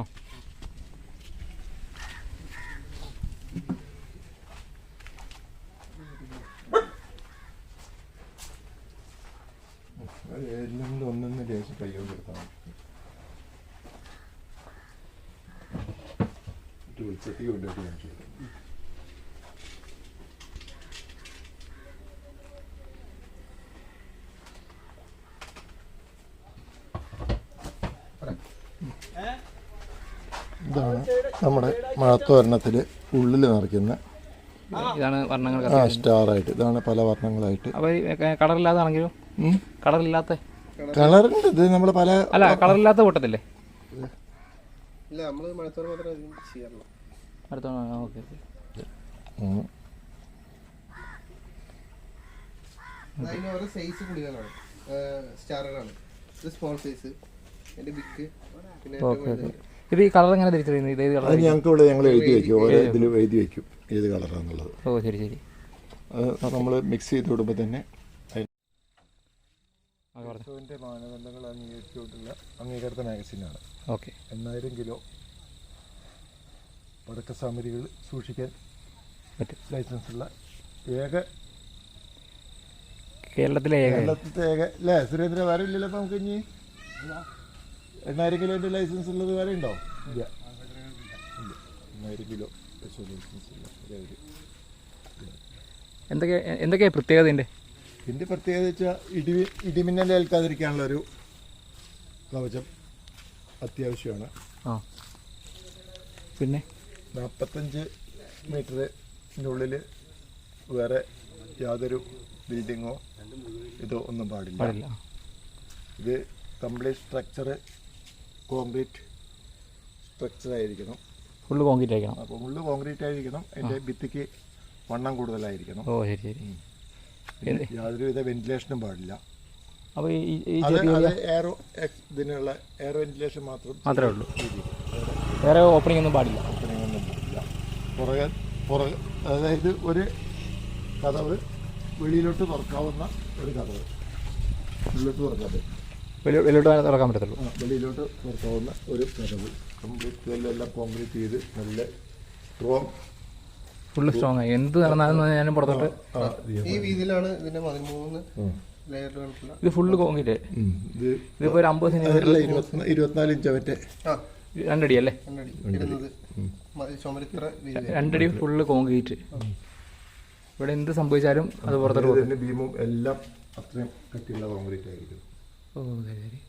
എല്ലാം ഒന്നൊന്ന് ലേശം കയ്യോ കൊടുത്താൽ ഉത്സവത്തിൽ കൊണ്ടുപോയിട്ട് ഞാൻ ചെയ്തു. ഇതാണ് നമ്മുടെ മഴത്തോരണത്തിൽ ഉള്ളിൽ നിറയ്ക്കുന്ന ഇതാണ് വർണ്ണങ്ങൾ. സ്റ്റാറായിട്ട് ഇതാണ് പല വർണ്ണങ്ങളായിട്ട്. അപ്പോൾ കളറില്ലാതാണെങ്കിലും കളറില്ലാത്ത കളറുണ്ട്. ഇത് നമ്മൾ പല അല്ല കളറില്ലാത്ത കൂട്ടത്തില്ലേ? ഇല്ല, നമ്മൾ മഴത്തോടെ മാത്രമേ ചെയ്യാറുള്ളൂ. അടുത്ത ഓക്കെ ഓക്കെ. അതിന് ഓരോ സൈസ് കുടികളാണ്, സ്റ്റാറുകളാണ്. ഇത് സ്മോൾ സൈസ്, എൻ്റെ ബിഗ്, പിന്നെ ഓക്കെ ഓക്കെ. ഇത് ഈ കളർ എങ്ങനെ തിരിച്ചറിയുന്നത്? ഇത് ഏത് കളർ? ഞങ്ങൾക്ക് ഇവിടെ ഞങ്ങൾ എഴുതി വയ്ക്കും, ഓരോ ഇതിൽ എഴുതി വയ്ക്കും ഏത് കളറാണെന്നുള്ളത്. ഓ ശരി ശരി. അത് നമ്മൾ മിക്സ് ചെയ്ത് വിടുമ്പോൾ തന്നെ അതിൻ്റെ മാനദണ്ഡങ്ങൾ അംഗീകരിച്ചുകൊണ്ടുള്ള അംഗീകൃത മാഗസിനാണ്. ഓക്കെ. 8000 കിലോ പടക്ക സാമഗ്രികൾ സൂക്ഷിക്കാൻ പറ്റും. ലൈസൻസുള്ള ഏക കേരളത്തിലെ കേരളത്തിലത്തെ ഏക അല്ലേ സുരേന്ദ്ര? വേറെ ഇല്ലല്ലോ അപ്പം നമുക്ക് ഇനി 8000 കിലോൻ്റെ ലൈസൻസ് ഉള്ളത് വേറെ ഉണ്ടോ? ഇല്ല, 8000 കിലോ ലൈസൻസ് ഉള്ള എന്തൊക്കെയാണ് പ്രത്യേകത? ഇതിൻ്റെ പ്രത്യേകത വെച്ചാൽ ഇടിമിന്നൽ ഏൽക്കാതിരിക്കാനുള്ളൊരു കവചം അത്യാവശ്യമാണ്. ആ, പിന്നെ 45 മീറ്ററിൻ്റെ ഉള്ളിൽ വേറെ യാതൊരു ബിൽഡിങ്ങോ ഇതോ ഒന്നും പാടില്ല. ഇത് കംപ്ലീറ്റ് സ്ട്രക്ചർ കോൺക്രീറ്റ് സ്ട്രക്ചറായിരിക്കണം. ഫുള്ള് കോൺക്രീറ്റ് ആയിരിക്കണം. അപ്പോൾ ഫുള്ള് കോൺക്രീറ്റ് ആയിരിക്കണം. അതിൻ്റെ ഭിത്തിക്ക് വണ്ണം കൂടുതലായിരിക്കണം. ഓ ശരി ശരി. യാതൊരുവിധ വെന്റിലേഷനും പാടില്ല. അപ്പോൾ ഈ എയറോ ഇതിനുള്ള എയർ വെന്റിലേഷൻ മാത്രമേ ഉള്ളൂ. വേറെ ഓപ്പണിംഗ് ഒന്നും പാടില്ല. ഓപ്പണിംഗ് ഒന്നും പാടില്ല. പുറകെ അതായത് ഒരു കതവ് വെളിയിലോട്ട് തുറക്കാവുന്ന ഒരു കതവ് ഉള്ളിലോട്ട് തുറക്കാതെ വെളിയിലോട്ട് തുറക്കാൻ പറ്റത്തുള്ളൂ. വെളിയിലോട്ട് തുറക്കാവുന്ന ഒരു കതവ് കംപ്ലീറ്റ് എല്ലാം കോൺക്രീറ്റ് ചെയ്ത് നല്ല സ്ട്രോങ്, ഫുള്ള് സ്ട്രോങ് ആയി. എന്ത് നടന്നാലും ഞാനും പുറത്തോട്ട് ഈ വീതിയിലാണ് ഇതിന്റെ 13 ലെയറുകളുള്ള. ഇത് ഫുള്ള് കോൺക്രീറ്റ്. ഇതിപ്പോൾ ഒരു 50 സെന്റിമീറ്റർ 24 ഇഞ്ച് മറ്റേ 2 അടി അല്ലേ? 2 അടി ഫുള്ള് കോൺക്രീറ്റ്. ഇവിടെ എന്ത് സംഭവിച്ചാലും അത് പുറത്തോട്ട് പോകും. ബീമും എല്ലാം അത്രയും കട്ടിയുള്ള കോൺക്രീറ്റ് ആയിരിക്കും. ഓ ശരി ശരി.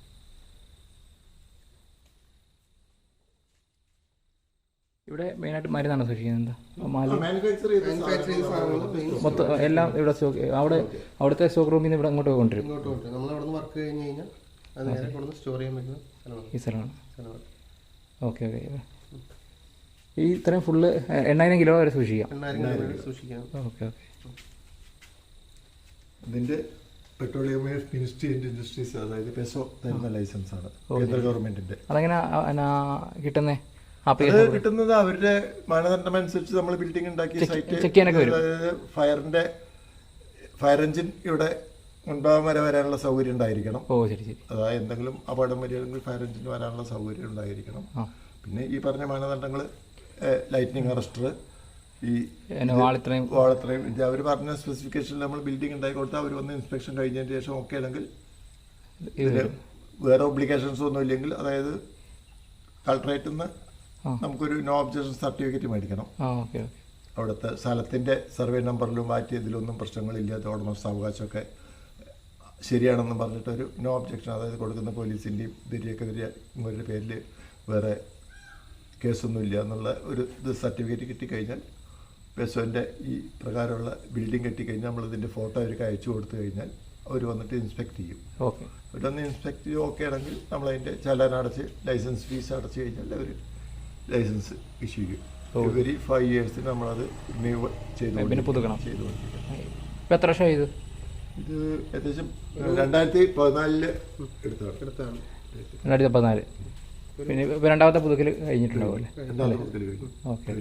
ഇവിടെ മെയിനായിട്ട് മരുന്നാണ് സൂക്ഷിക്കുന്നത്. മൊത്തം എല്ലാം ഇവിടെ സ്റ്റോക്ക് അവിടുത്തെ സ്റ്റോക്ക് റൂമിൽ നിന്ന് ഇവിടെ അങ്ങോട്ട് കൊണ്ടുവരും. നമ്മൾ അവിടെ നിന്ന് വർക്ക് കഴിഞ്ഞ് കഴിഞ്ഞാൽ അത് നേരെ കൊണ്ടുവന്ന് സ്റ്റോർ ചെയ്യാൻ പറ്റുന്ന ഈ സ്ഥലമാണ്. Okay okay. ഈ ഇത്രയും ഫുള്ള് 8000 കിലോ വരെ സൂക്ഷിക്കാം. Okay okay. ഇതിൻ്റെ പെട്രോളിയം മിനിസ്ട്രി ആൻഡ് ഇൻഡസ്ട്രീസ്, അതായത് പെസോ തരുന്ന ലൈസൻസാണ് കേന്ദ്ര ഗവൺമെൻറ്റിൻ്റെ. അതെങ്ങനെ കിട്ടുന്നേ? അത് കിട്ടുന്നത് അവരുടെ മാനദണ്ഡം അനുസരിച്ച് നമ്മൾ ബിൽഡിംഗ് ഉണ്ടാക്കിയ സൈറ്റ്, ചെക്ക് ചെയ്യാനൊക്കെ വരും. അതായത് ഫയർ എഞ്ചിൻ ഇവിടെ മുൻഭാഗം വരെ വരാനുള്ള സൗകര്യം ഉണ്ടായിരിക്കണം. ഓ ശരി ശരി. അതായത് എന്തെങ്കിലും അപകടം വരികയാണെങ്കിൽ ഫയർ എഞ്ചിന് വരാനുള്ള സൗകര്യം ഉണ്ടായിരിക്കണം. പിന്നെ ഈ പറഞ്ഞ മാനദണ്ഡങ്ങൾ ലൈറ്റ്നിങ് അറസ്റ്റർ, ഈ വാളത്രയും ഇത് അവർ പറഞ്ഞ സ്പെസിഫിക്കേഷനിൽ നമ്മൾ ബിൽഡിംഗ് ഉണ്ടാക്കി കൊടുത്താൽ അവർ വന്ന് ഇൻസ്പെക്ഷൻ കഴിഞ്ഞതിന് ശേഷം ഓക്കെ ആണെങ്കിൽ ഇതിന് വേറെ ഒബ്ലിഗേഷൻസ് ഒന്നും ഇല്ലെങ്കിൽ, അതായത് കളക്ടറേറ്റിൽ നിന്ന് നമുക്കൊരു നോ ഒബ്ജക്ഷൻ സർട്ടിഫിക്കറ്റ് മേടിക്കണം. അവിടുത്തെ സ്ഥലത്തിൻ്റെ സർവേ നമ്പറിലും മാറ്റിയതിലൊന്നും പ്രശ്നങ്ങളില്ലാത്ത ഉടമസ്ഥ അവകാശമൊക്കെ ശരിയാണെന്നും പറഞ്ഞിട്ടൊരു നോ ഒബ്ജക്ഷൻ, അതായത് കൊടുക്കുന്ന പോലീസിൻ്റെയും ഇതിൻ്റെയൊക്കെ ഇവരുടെ പേരിൽ വേറെ കേസൊന്നുമില്ല എന്നുള്ള ഒരു ഇത് സർട്ടിഫിക്കറ്റ് കിട്ടിക്കഴിഞ്ഞാൽ ബെസോൻ്റെ ഈ പ്രകാരമുള്ള ബിൽഡിംഗ് കെട്ടിക്കഴിഞ്ഞാൽ നമ്മളിതിൻ്റെ ഫോട്ടോ അവർക്ക് അയച്ചു കൊടുത്തു കഴിഞ്ഞാൽ അവർ വന്നിട്ട് ഇൻസ്പെക്ട് ചെയ്യും. ഇവിടുന്ന് ഇൻസ്പെക്ട് ചെയ്ത് ഓക്കെ ആണെങ്കിൽ നമ്മളതിൻ്റെ ചലാൻ അടച്ച് ലൈസൻസ് ഫീസ് അടച്ചു കഴിഞ്ഞാൽ അവർ ലൈസൻസ് ഇഷ്യൂ ചെയ്യും. ഇവര് 5 years നമ്മളത് റിന്യൂ ചെയ്തുകൊണ്ടിരിക്കണം. എത്ര വർഷം ഇത് ഏകദേശം 2014 എടുത്താണ്. 2014. പിന്നെ രണ്ടാമത്തെ പുതുക്കൽ കഴിഞ്ഞിട്ടുണ്ടാവും. ഓക്കെ.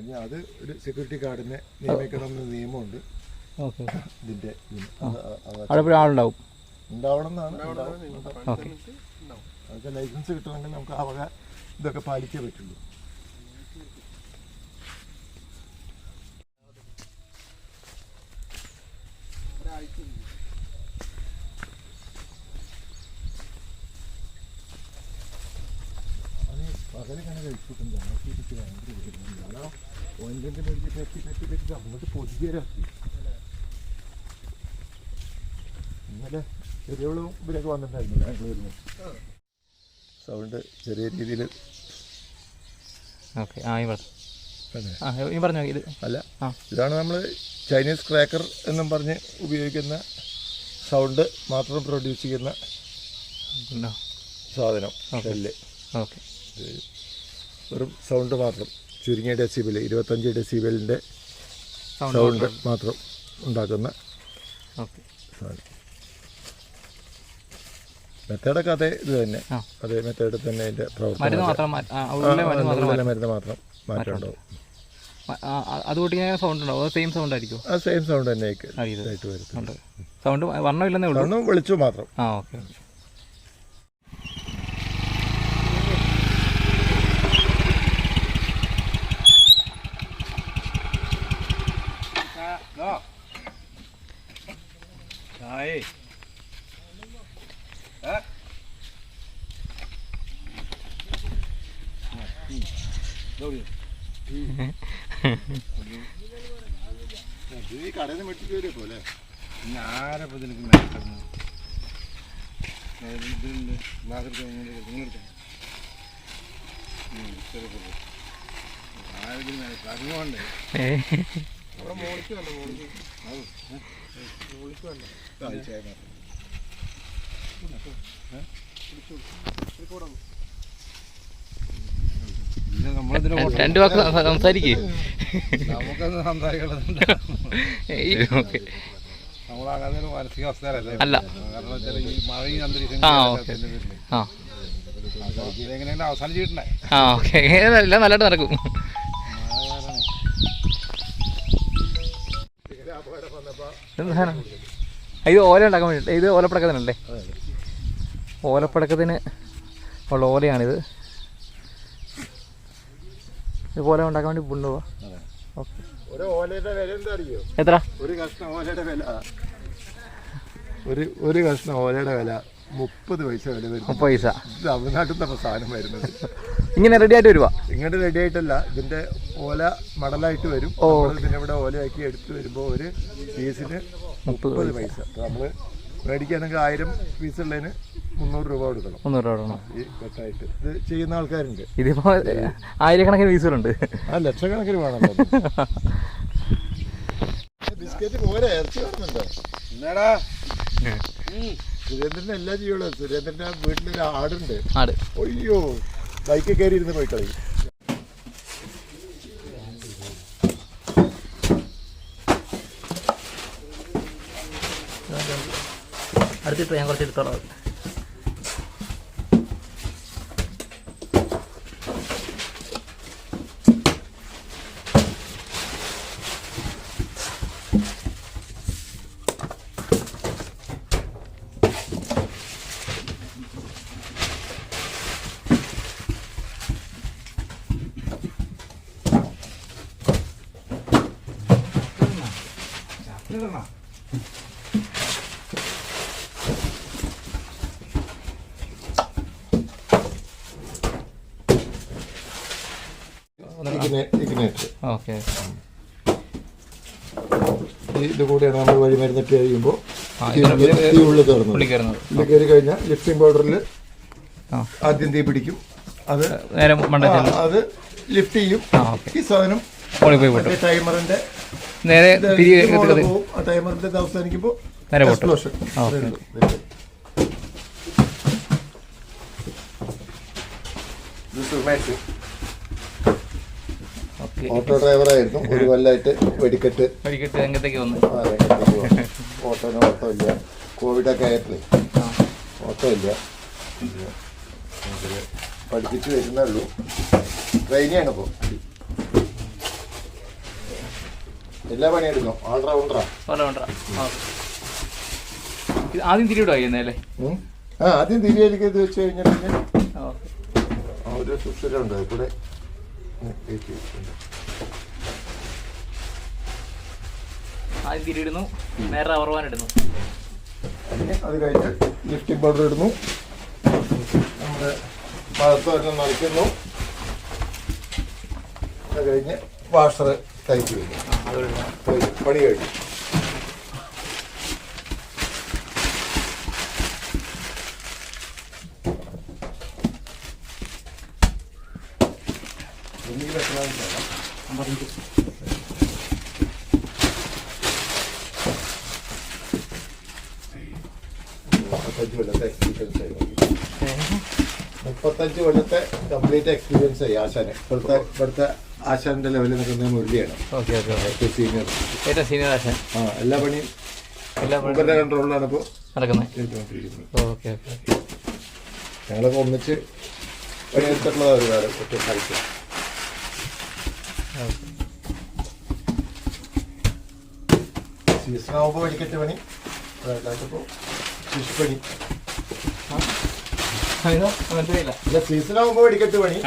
ഞാൻ അത് ഒരു സെക്യൂരിറ്റി ഗാർഡിനെ നിയമിക്കണം എന്ന നിയമമുണ്ട്. ഇതിൻ്റെ ആളുണ്ടാവും, ഉണ്ടാവണം എന്നാണ്. അതൊക്കെ ലൈസൻസ് കിട്ടണമെങ്കിൽ നമുക്ക് ആ വക ഇതൊക്കെ പാലിച്ചേ പറ്റുള്ളൂ. പകലിങ്ങനെ കഴിച്ചിട്ടുണ്ട്. ഓയിൻമെന്റ് മേടിച്ച് പറ്റി അങ്ങോട്ട് പൊതിരാക്കി. ഇന്നലെ ചെറിയവളും ഇവരൊക്കെ വന്നിട്ടുണ്ടായിരുന്നു ബാംഗ്ലൂരിൽ നിന്ന്. സൗണ്ട് ചെറിയ രീതിയിൽ അല്ല, ഇതാണ് നമ്മൾ ചൈനീസ് ക്രാക്കർ എന്നും പറഞ്ഞ് ഉപയോഗിക്കുന്ന സൗണ്ട് മാത്രം പ്രൊഡ്യൂസ് ചെയ്യുന്ന സാധനം. വെറും സൗണ്ട് മാത്രം, ചുരുങ്ങിയ ഡെസിബിൾ 25 ഡെസിബിളിൻ്റെ സൗണ്ട് മാത്രം ഉണ്ടാക്കുന്ന സാധനം. മെത്തേഡൊക്കെ അതേ ഇത് തന്നെ, അതേ മെത്തേഡ് തന്നെ അതിൻ്റെ പ്രവർത്തനം. മരുന്ന് മാത്രം മാറ്റം ഉണ്ടാവും. സെയിം സൗണ്ട് ആയിരിക്കും. ആ സെയിം സൗണ്ട് തന്നെ ആയിട്ട് വരുന്നുണ്ട്. സൗണ്ട് വർണ്ണമില്ലെന്നേ ഉള്ളൂ, വർണ്ണം വിളിച്ചു മാത്രം. ഓക്കെ. കടയിൽ നിന്ന് മെട്ടിട്ട് വരെ പോലെ ആരപ്പോൾ ഇതിലേക്ക് രണ്ടു വാക്ക് സംസാരിക്കേ. നമുക്കൊന്ന് സംസാരിക്കേണ്ടതുണ്ട്. നമ്മളങ്ങനെ ഒരു മാനസികാവസ്ഥയിലല്ലേ അല്ല, കാരണം വെച്ചാൽ ഈ മഴയും അന്തരീക്ഷം എങ്ങനെയാണ് അവസാനിച്ചിട്ടുണ്ടേ. എല്ലാം നല്ലതായിട്ട് നടക്കും. ഇത് ഓല ഉണ്ടാക്കാൻ വേണ്ടിയിട്ട്, ഇത് ഓലപ്പടക്കത്തിനല്ലേ? ഓലപ്പടക്കത്തിന് ഉള്ള ഓലയാണിത്. ഇതുപോലെ ഉണ്ടാക്കാൻ വേണ്ടി കൊണ്ടുപോവാ. എത്ര? ഒരു കഷ്ണം ഓലയുടെ വില 30 പൈസ വില വരും. 30 പൈസ തമിഴ്നാട്ടിൽ നിന്ന് സാധനം വരുന്നത്. ഇങ്ങനെ റെഡി ആയിട്ട് വരുവാ? ഇങ്ങോട്ട് റെഡി ആയിട്ടല്ല, ഇതിന്റെ ഓല മടലായിട്ട് വരും. ഇതിനിവിടെ ഓലയാക്കി എടുത്ത് വരുമ്പോൾ ഒരു പീസിന് 30 പൈസ. നമ്മള് മേടിക്കുകയാണെങ്കിൽ 1000 പീസ് ഉള്ളതിന് 300 രൂപ കൊടുക്കണം. 300 രൂപ കൊടുക്കണം ഈ കെട്ടായിട്ട്. ഇത് ചെയ്യുന്ന ആൾക്കാരുണ്ട്. ഇതിപ്പോ ആയിരക്കണക്കിന് പീസുകളുണ്ട്. ആ ലക്ഷക്കണക്കിന് വേണമല്ലോ. ബിസ്ക്കറ്റ് പോലെ ഇറച്ചി വരുന്നുണ്ടോ? എന്നാടാ സുരേന്ദ്രന് എല്ലാം ചെയ്യുള്ളൂ. സുരേന്ദ്രന്റെ വീട്ടിലൊരു ആടുണ്ട്. അയ്യോ, ബൈക്കിൽ കയറി ഇരുന്ന് പോയി കളി. അടുത്തിട്ട് ഞാൻ കുറച്ച് എടുത്തോളാം. ഇഗ്നേറ്റർ. ഓക്കെ. ഇത് കൂടെയാണ് നമ്മൾ വഴി മരുന്നിട്ട് കഴിയുമ്പോൾ ഉള്ളിൽ കയറുന്നത്. ഉള്ളിൽ കയറി കഴിഞ്ഞാൽ ലിഫ്റ്റിംഗ് പൗഡറിൽ ആദ്യം തീ പിടിക്കും. അത് നേരെ അത് ലിഫ്റ്റ് ചെയ്യും. ഈ സാധനം ടൈമറിന്റെ നേരെ പോവും. ആ ടൈമറിന്റെ അവസാനിക്കുമ്പോൾ എക്സ്പ്ലോഷൻ. ഓട്ടോ ഡ്രൈവറായിരുന്നു. ഒരു കൊല്ലമായിട്ട് വെടിക്കെട്ട് രംഗത്തേക്ക് വന്നു. ഓട്ടോന് ഓട്ടമില്ല. കോവിഡൊക്കെ ആയപ്പോഴേ ഓട്ടോ ഇല്ല. പഠിപ്പിച്ച് വരുന്നേ ഉള്ളൂ. ട്രെയിനിയാണ് ഇപ്പോൾ. എല്ലാ പണിയെടുക്കും. ഓൾറൗണ്ടറാ. ആദ്യം തിരിവിടുവായിരുന്നല്ലേ? ആദ്യം തിരിയിലേക്ക് ഇത് വെച്ച് കഴിഞ്ഞാൽ പിന്നെ ഒരു സുസ്ഥിരമുണ്ട് കൂടെ. ആദ്യം തിരിയിടുന്നു, നേരെ റബ്ബർ ബാൻഡ് ഇടുന്നു. അത് കഴിഞ്ഞ് ലിഫ്റ്റിംഗ് പൗഡർ ഇടുന്നു. നമ്മുടെ ഭാഗത്ത് നിറയ്ക്കുന്നു. അത് കഴിഞ്ഞ് വാഷർ ടൈപ്പ് ചെയ്യുന്നു. പണി കഴിഞ്ഞു. മുപ്പത്തഞ്ച് കൊല്ലത്തെ കംപ്ലീറ്റ് എക്സ്പീരിയൻസ് ആയി ആശാന്. ഇവിടുത്തെ ആശാന്റെ ലെവലിൽ നിൽക്കുന്ന മുരളിയാണ്. സീനിയർ ആശാൻ. എല്ലാ പണിയും ഇവരുടെ കൺട്രോളിലാണ് ഇപ്പോൾ നടക്കുന്നത്. ഞങ്ങളൊക്കെ ഒന്നിച്ച് പണിയെടുത്തിട്ടുള്ളതാണ് ഒരുപാട്. ഒറ്റ സ്ഥലത്ത് സീസണാകുമ്പോൾ വെടിക്കെട്ട് പണി, അല്ലാത്തപ്പോൾ കൃഷിപ്പണി. അല്ല, സീസണാകുമ്പോൾ വെടിക്കെട്ട് പണി,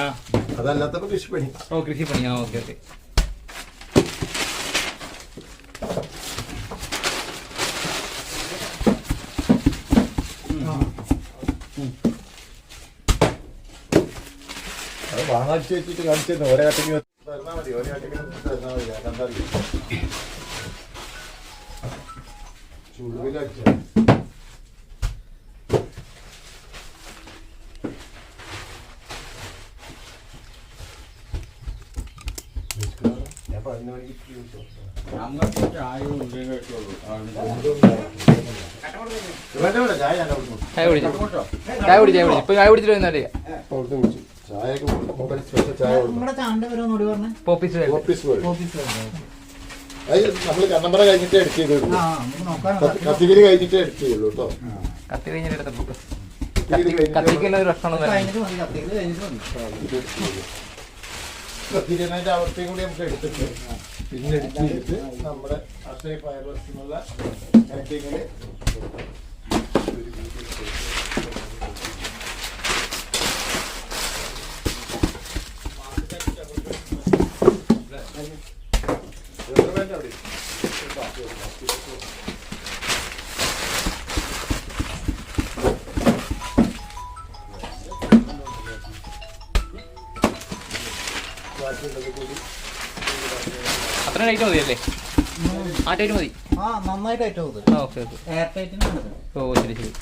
അതല്ലാത്തപ്പോൾ കൃഷിപ്പണി. കൃഷിപ്പണി. Okay okay. അത് വാങ്ങാഴ്ച വെച്ചിട്ട് കാണിച്ചിരുന്നു. ഓരോ കട്ടയ്ക്ക് തന്നാൽ മതി. ഓരോ കട്ടയ്ക്ക് തന്നാൽ മതി. കണ്ടാൽ ചുടുവിലടിച്ച ഞാൻ 11 മണിക്ക് ചായ കുടിച്ചിട്ട് വന്നാലേ ചായയൊക്കെ സ്പെഷ്യൽ ചായ നമ്മള് കണ്ണമ്പറ കഴിഞ്ഞിട്ട് എഡിറ്റ് ചെയ്തോളൂ. കത്തിക്കല് കഴിഞ്ഞിട്ട് എഡിറ്റ് ചെയ്യുള്ളൂ കേട്ടോ. കത്തി കഴിഞ്ഞിട്ട് കത്തിക്കല്ല ഒരു ഭക്ഷണം കത്തിക്കുന്നതിന്റെ അവസ്ഥയും കൂടി നമുക്ക് എടുത്തിട്ട് പിന്നെ എഡിറ്റ് ചെയ്തിട്ട് നമ്മുടെ അക്ഷയ ഫയർവർക്സ് എന്നുള്ള ആക്ടിങ്ങില് അത്ര ടൈറ്റ് മതിയല്ലേ? ആ ടൈറ്റ് മതി. നന്നായിട്ട് ടൈറ്റ് ആവും. Okay okay. എയർ ടൈറ്റിനാണ്. ഓ ശരി ശരി.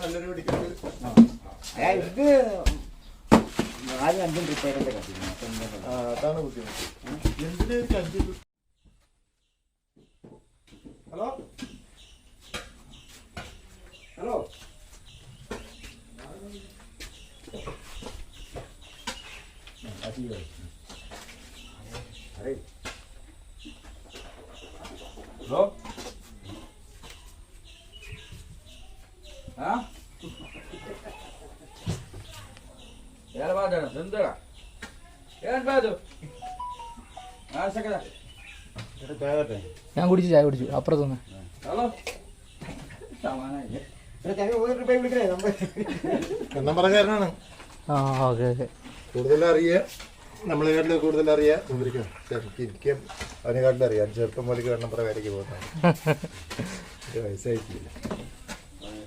നല്ലൊരു വെടിക്കെട്ട്. ഇത് 4-5 ട്രിപ്പായിട്ടൊക്കെ കത്തിക്കുന്നത്. അതാണ് ബുദ്ധിമുട്ട്. എന്തിനു കഞ്ചി? ഹലോ ഹലോ, ഹലോ, ആ എന്താ ഞാൻ കുടിച്ചു, ചായ കുടിച്ചു. അപ്പുറത്തുനിന്ന് കണ്ണമ്പറക്കാരനാണ്. ആ ഓക്കെ ഓക്കെ. കൂടുതലറിയാം, നമ്മളെക്കാട്ടിൽ കൂടുതലറിയാം. എനിക്ക് അവനെക്കാട്ടിലും അറിയാം. ചെറുപ്പം മുതലേക്ക് കണ്ണമ്പറ വേലയ്ക്ക് പോകുന്നതാണ്. ഒരു വയസ്സായിട്ടില്ല.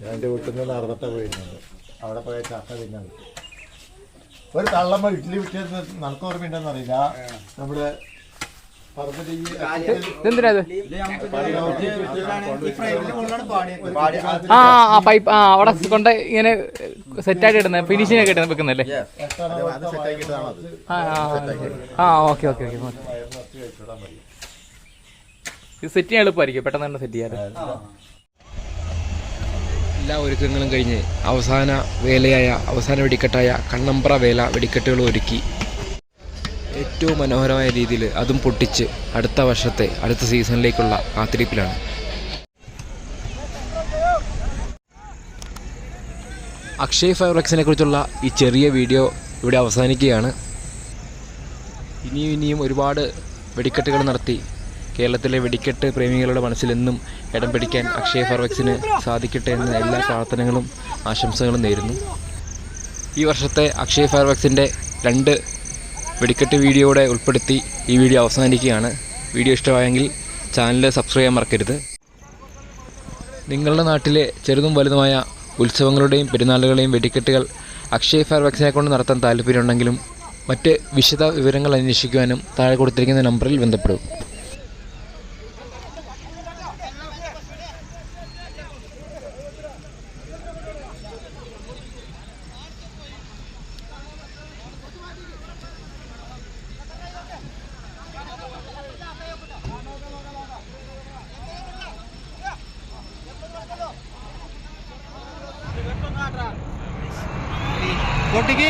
ഞാൻ എൻ്റെ വീട്ടിൽ നിന്ന് നടന്നിട്ടാണ് പോയിരുന്നത്. അവിടെ പോയ ചക്ക തിന്നാൻ കിട്ടും. ഒരു തള്ളമ്മ ഇഡ്ഡലി വിറ്റത് നടക്ക് ഓർമ്മയുണ്ടെന്ന് അറിയില്ല. നമ്മുടെ പൈപ്പ് അവിടെ കൊണ്ട് ഇങ്ങനെ സെറ്റാക്കി ഇടുന്നത്, ഫിനിഷിംഗ് ഒക്കെ ഇടുന്ന വെക്കുന്നല്ലേ? Okay okay okay. ഇത് സെറ്റ് ചെയ്യാൻ എളുപ്പമായിരിക്കും, പെട്ടെന്ന് തന്നെ സെറ്റ് ചെയ്യാറ്. എല്ലാ ഒരുക്കങ്ങളും കഴിഞ്ഞ് അവസാന വേലയായ അവസാന വെടിക്കെട്ടായ കണ്ണമ്പ്ര വേല വെടിക്കെട്ടുകൾ ഒരുക്കി ഏറ്റവും മനോഹരമായ രീതിയിൽ അതും പൊട്ടിച്ച് അടുത്ത വർഷത്തെ അടുത്ത സീസണിലേക്കുള്ള കാത്തിരിപ്പിലാണ്. അക്ഷയ് ഫയർവർക്സിനെ കുറിച്ചുള്ള ഈ ചെറിയ വീഡിയോ ഇവിടെ അവസാനിക്കുകയാണ്. ഇനിയും ഒരുപാട് വെടിക്കെട്ടുകൾ നടത്തി കേരളത്തിലെ വെടിക്കെട്ട് പ്രേമികളുടെ മനസ്സിലെന്നും ഇടം പിടിക്കാൻ അക്ഷയ് ഫയർവർക്സിന് സാധിക്കട്ടെ എന്ന എല്ലാ പ്രാർത്ഥനകളും ആശംസകളും നേരുന്നു. ഈ വർഷത്തെ അക്ഷയ് ഫയർവർക്സിൻ്റെ 2 വെടിക്കെട്ട് വീഡിയോയുടെ ഉൾപ്പെടുത്തി ഈ വീഡിയോ അവസാനിക്കുകയാണ്. വീഡിയോ ഇഷ്ടമായെങ്കിൽ ചാനൽ സബ്സ്ക്രൈബ് ചെയ്യാൻ മറക്കരുത്. നിങ്ങളുടെ നാട്ടിലെ ചെറുതും വലുതുമായ ഉത്സവങ്ങളുടെയും പെരുന്നാളുകളുടെയും വെടിക്കെട്ടുകൾ അക്ഷയ് ഫയർവർക്സിനെ കൊണ്ട് നടത്താൻ താല്പര്യമുണ്ടെങ്കിലും മറ്റ് വിശദ വിവരങ്ങൾ അന്വേഷിക്കുവാനും താഴെ കൊടുത്തിരിക്കുന്ന നമ്പറിൽ ബന്ധപ്പെടും. കൊട്ടിക്ക്